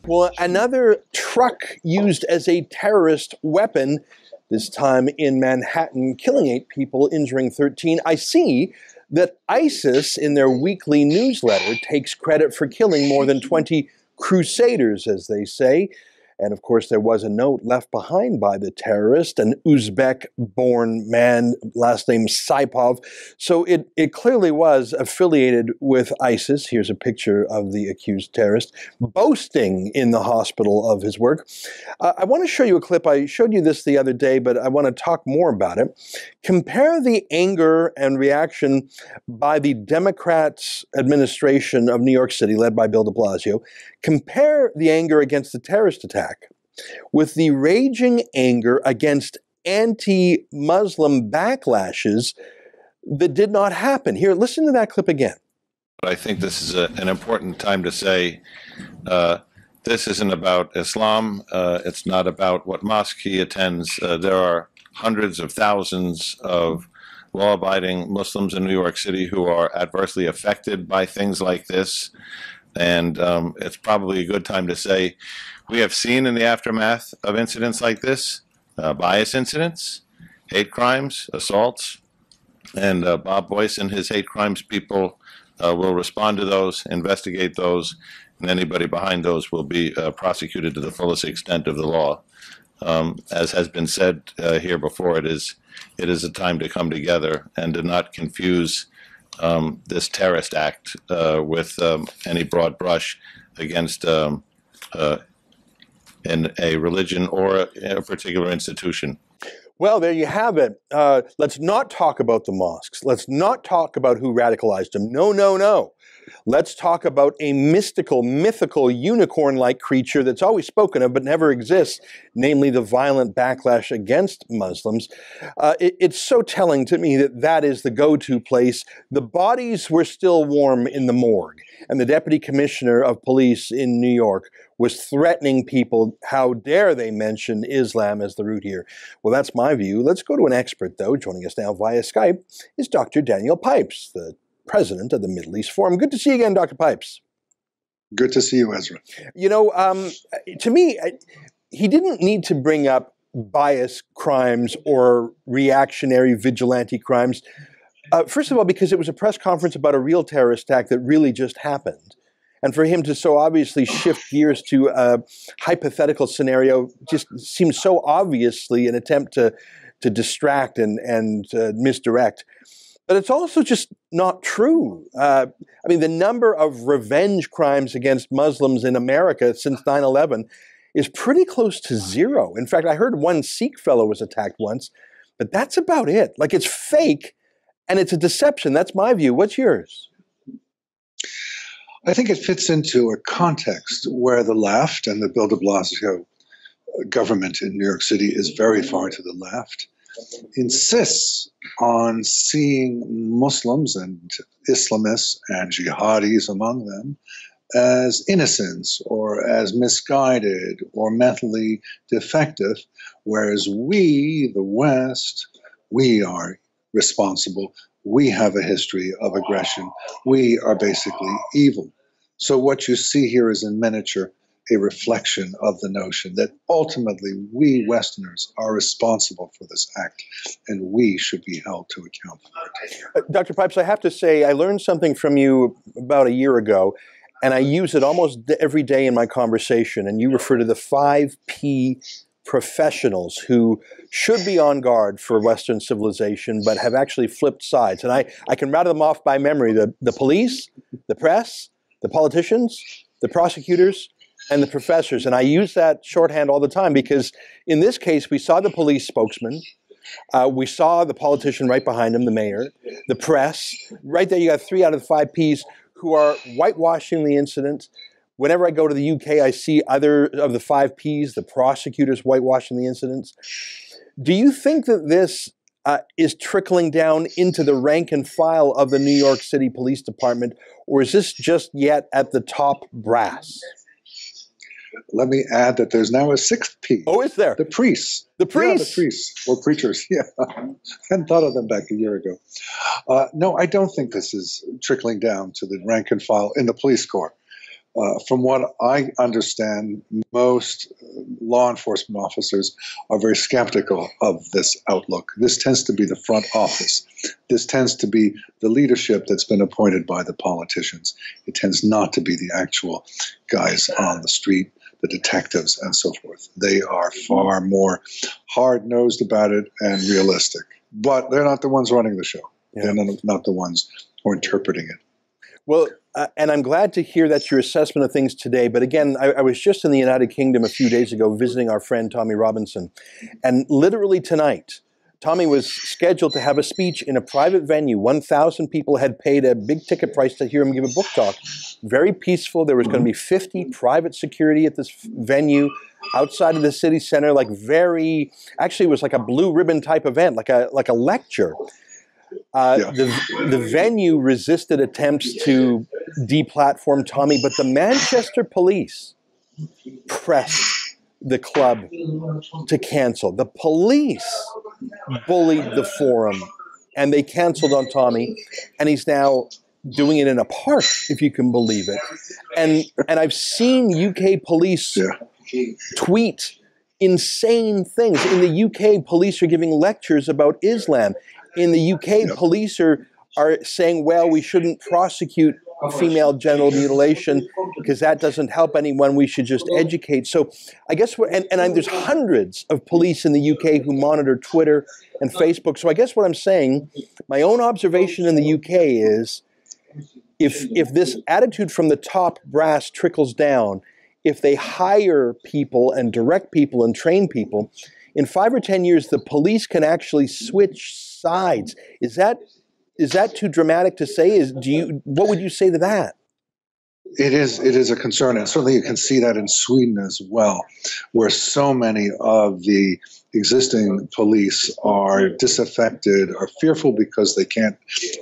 Well, another truck used as a terrorist weapon, this time in Manhattan, killing 8 people, injuring 13. I see that ISIS, in their weekly newsletter, takes credit for killing more than 20 crusaders, as they say. And of course, there was a note left behind by the terrorist, an Uzbek-born man, last name Saipov. So it clearly was affiliated with ISIS. Here's a picture of the accused terrorist boasting in the hospital of his work. I want to show you a clip. I showed you this the other day, but I want to talk more about it. Compare the anger and reaction by the Democrats' administration of New York City, led by Bill de Blasio. Compare the anger against the terrorist attack with the raging anger against anti-Muslim backlashes that did not happen. Here, listen to that clip again. I think this is an important time to say this isn't about Islam. It's not about what mosque he attends. There are hundreds of thousands of law-abiding Muslims in New York City who are adversely affected by things like this. And it's probably a good time to say we have seen in the aftermath of incidents like this, bias incidents, hate crimes, assaults, and Bob Boyce and his hate crimes people will respond to those, investigate those, and anybody behind those will be prosecuted to the fullest extent of the law. As has been said here before, it is a time to come together and to not confuse this terrorist act with any broad brush against in a religion or a particular institution. Well, there you have it. Let's not talk about the mosques. Let's not talk about who radicalized them. No, no, no. Let's talk about a mystical, mythical, unicorn-like creature that's always spoken of but never exists, namely the violent backlash against Muslims. It's so telling to me that that is the go-to place. The bodies were still warm in the morgue, and the deputy commissioner of police in New York was threatening people. How dare they mention Islam as the root here? Well, that's my view. Let's go to an expert, though. Joining us now via Skype is Dr. Daniel Pipes, the president of the Middle East Forum. Good to see you again, Dr. Pipes. Good to see you, Ezra. You know, to me, he didn't need to bring up bias crimes or reactionary vigilante crimes. First of all, because it was a press conference about a real terrorist attack that really just happened. And for him to so obviously shift gears to a hypothetical scenario just seems so obviously an attempt to distract and misdirect. But it's also just not true. I mean, the number of revenge crimes against Muslims in America since 9/11 is pretty close to zero. In fact, I heard one Sikh fellow was attacked once, but that's about it. Like, it's fake and it's a deception. That's my view. What's yours? I think it fits into a context where the left and the Bill de Blasio government in New York City is very far to the left, insists on seeing Muslims and Islamists and jihadis among them as innocents or as misguided or mentally defective, whereas we, the West, we are responsible. We have a history of aggression. We are basically evil. So what you see here is in miniature a reflection of the notion that ultimately we Westerners are responsible for this act and we should be held to account for it. Dr. Pipes, I have to say I learned something from you about a year ago, and I use it almost every day in my conversation, and you refer to the 5P professionals who should be on guard for Western civilization but have actually flipped sides. And I can rattle them off by memory: the police, the press, the politicians, the prosecutors, and the professors. And I use that shorthand all the time because in this case, we saw the police spokesman, we saw the politician right behind him, the mayor, the press. Right there, you got 3 out of the 5 Ps who are whitewashing the incident. Whenever I go to the UK, I see other of the 5 Ps, the prosecutors whitewashing the incidents. Do you think that this is trickling down into the rank and file of the New York City Police Department, or is this just yet at the top brass? Let me add that there's now a 6th P. Oh, is there? The priests. The priests? Yeah, the priests, or preachers, yeah. I hadn't thought of them back a year ago. No, I don't think this is trickling down to the rank and file in the police corps. From what I understand, most law enforcement officers are very skeptical of this outlook. This tends to be the front office. This tends to be the leadership that's been appointed by the politicians. It tends not to be the actual guys on the street, the detectives, and so forth. They are far more hard-nosed about it and realistic. But they're not the ones running the show. Yeah. They're not the ones who are interpreting it. Well, and I'm glad to hear that's your assessment of things today. But again, I was just in the United Kingdom a few days ago visiting our friend Tommy Robinson. And literally tonight, Tommy was scheduled to have a speech in a private venue. 1,000 people had paid a big ticket price to hear him give a book talk. Very peaceful. There was going to be 50 private security at this venue outside of the city center, actually it was like a blue ribbon type event, like a lecture. The venue resisted attempts to deplatform Tommy, but the Manchester police pressed the club to cancel. The police bullied the forum, and they canceled on Tommy, and he's now doing it in a park, if you can believe it. And I've seen UK police tweet insane things. In the UK, police are giving lectures about Islam. In the UK, police are saying, well, we shouldn't prosecute female genital mutilation because that doesn't help anyone. We should just educate. So I guess there's hundreds of police in the UK who monitor Twitter and Facebook. So I guess what I'm saying, my own observation in the UK is if this attitude from the top brass trickles down, if they hire people and direct people and train people, in 5 or 10 years, the police can actually switch sides. Is that too dramatic to say? What would you say to that? It is a concern, and certainly you can see that in Sweden as well, where so many of the existing police are disaffected, are fearful because they can't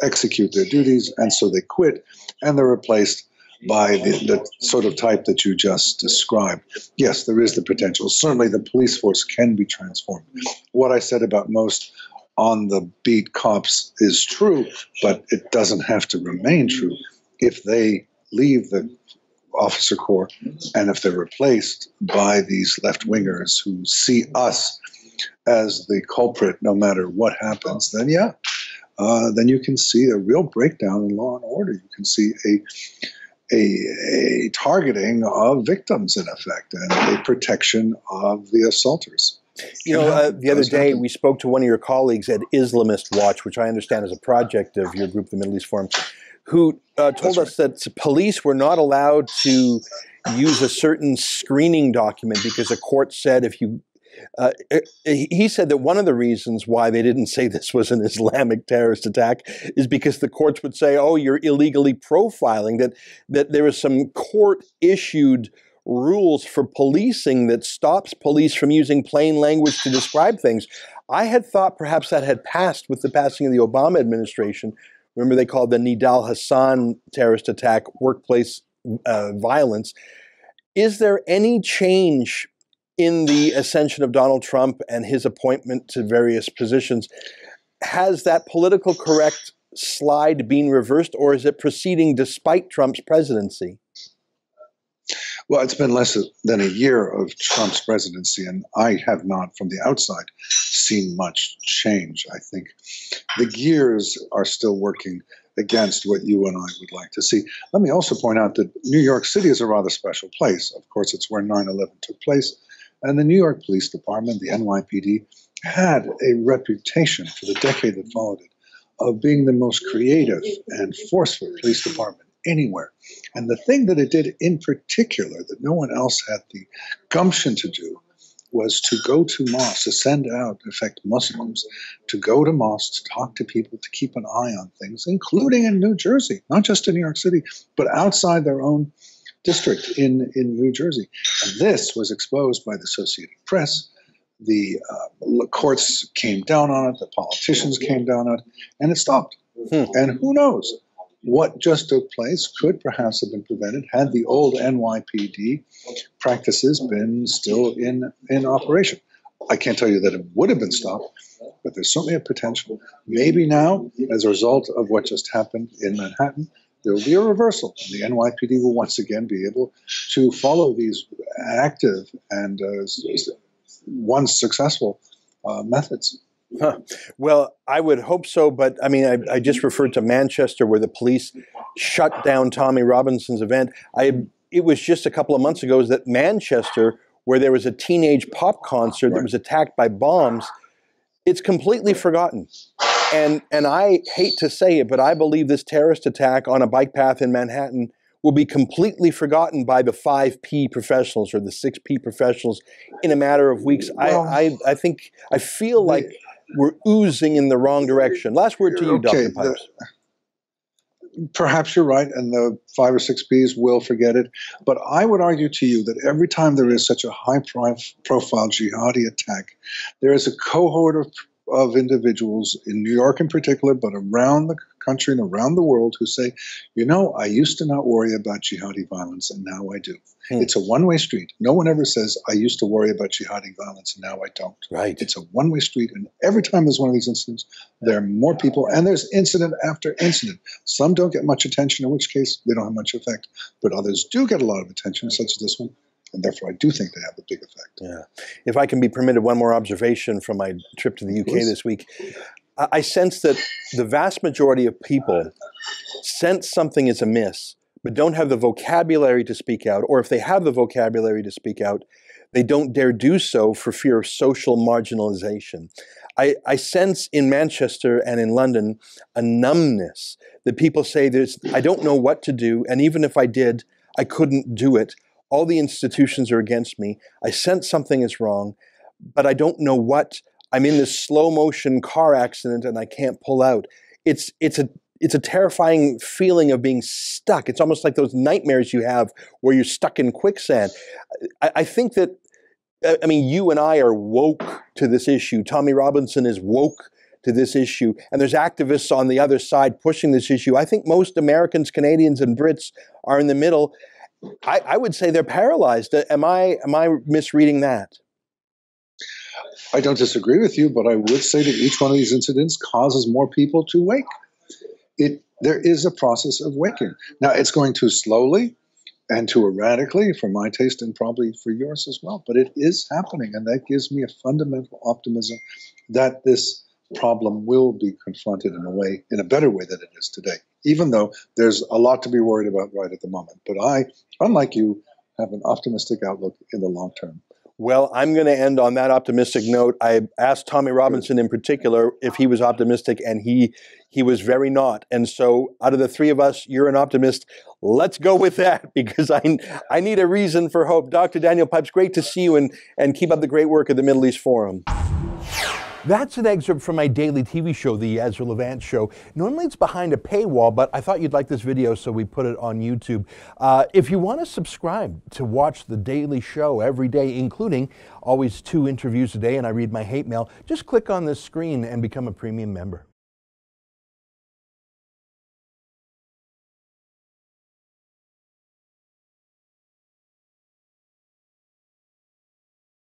execute their duties, and so they quit, and they're replaced by the sort of type that you just described. Yes, there is the potential. Certainly the police force can be transformed. What I said about most on-the-beat cops is true, but it doesn't have to remain true. If they leave the officer corps and if they're replaced by these left-wingers who see us as the culprit no matter what happens, then then you can see a real breakdown in law and order. You can see a targeting of victims, in effect, and a protection of the assaulters. The other day we spoke to one of your colleagues at Islamist Watch, which I understand is a project of your group, the Middle East Forum, who told us that police were not allowed to use a certain screening document because a court said he said that one of the reasons why they didn't say this was an Islamic terrorist attack is because the courts would say, oh, you're illegally profiling, that there was some court-issued rules for policing that stops police from using plain language to describe things. I had thought perhaps that had passed with the passing of the Obama administration. Remember, they called the Nidal Hassan terrorist attack workplace violence. Is there any change in the ascension of Donald Trump and his appointment to various positions? Has that political correct slide been reversed, or is it proceeding despite Trump's presidency? Well, it's been less than a year of Trump's presidency, and I have not, from the outside, seen much change. I think the gears are still working against what you and I would like to see. Let me also point out that New York City is a rather special place. Of course, it's where 9/11 took place, and the New York Police Department, the NYPD, had a reputation for the decade that followed it of being the most creative and forceful police department anywhere. And the thing that it did in particular that no one else had the gumption to do was to go to mosques, to send out, in fact, Muslims, to go to mosques, to talk to people, to keep an eye on things, including in New Jersey, not just in New York City, but outside their own district in New Jersey. And this was exposed by the Associated Press. The courts came down on it, the politicians came down on it, and it stopped. And who knows? What just took place could perhaps have been prevented had the old NYPD practices been still in operation. I can't tell you that it would have been stopped, but there's certainly a potential. Maybe now, as a result of what just happened in Manhattan, there will be a reversal. And the NYPD will once again be able to follow these active and once successful methods. Huh. Well, I would hope so, but I mean, I just referred to Manchester where the police shut down Tommy Robinson's event. It was just a couple of months ago that Manchester, where there was a teenage pop concert that was attacked by bombs, it's completely forgotten. And I hate to say it, but I believe this terrorist attack on a bike path in Manhattan will be completely forgotten by the 5P professionals or the 6P professionals in a matter of weeks. Well, I feel like we're oozing in the wrong direction. Last word to you, Dr. Pipes. Perhaps you're right, and the 5 or 6 Ps will forget it. But I would argue to you that every time there is such a high-profile jihadi attack, there is a cohort of individuals in New York in particular, but around the country and around the world who say, you know, I used to not worry about jihadi violence, and now I do. It's a one-way street. No one ever says, I used to worry about jihadi violence, and now I don't. Right. It's a one-way street, and every time there's one of these incidents, there are more people, and there's incident after incident. Some don't get much attention, in which case they don't have much effect, but others do get a lot of attention, such as this one. And therefore, I do think they have a big effect. Yeah. If I can be permitted one more observation from my trip to the UK this week, I sense that the vast majority of people sense something is amiss, but don't have the vocabulary to speak out. Or if they have the vocabulary to speak out, they don't dare do so for fear of social marginalization. I sense in Manchester and in London a numbness that people say, I don't know what to do, and even if I did, I couldn't do it. All the institutions are against me. I sense something is wrong, but I don't know what. I'm in this slow motion car accident and I can't pull out. It's a terrifying feeling of being stuck. It's almost like those nightmares you have where you're stuck in quicksand. I think that, I mean, you and I are woke to this issue. Tommy Robinson is woke to this issue, and there's activists on the other side pushing this issue. I think most Americans, Canadians, and Brits are in the middle. I would say they're paralyzed. Am I misreading that? I don't disagree with you, but I would say that each one of these incidents causes more people to wake. There is a process of waking. Now, it's going too slowly and too erratically for my taste and probably for yours as well, but it is happening, and that gives me a fundamental optimism that this problem will be confronted in a better way than it is today, even though there's a lot to be worried about right at the moment. But I, unlike you, have an optimistic outlook in the long term. Well, I'm going to end on that optimistic note. I asked Tommy Robinson in particular if he was optimistic, and he was very not. And so out of the three of us, you're an optimist. Let's go with that, because I need a reason for hope. Dr. Daniel Pipes, great to see you, and keep up the great work at the Middle East Forum. That's an excerpt from my daily TV show, The Ezra Levant Show. Normally it's behind a paywall, but I thought you'd like this video, so we put it on YouTube. If you want to subscribe to watch the daily show every day, including always 2 interviews a day, and I read my hate mail, just click on this screen and become a premium member.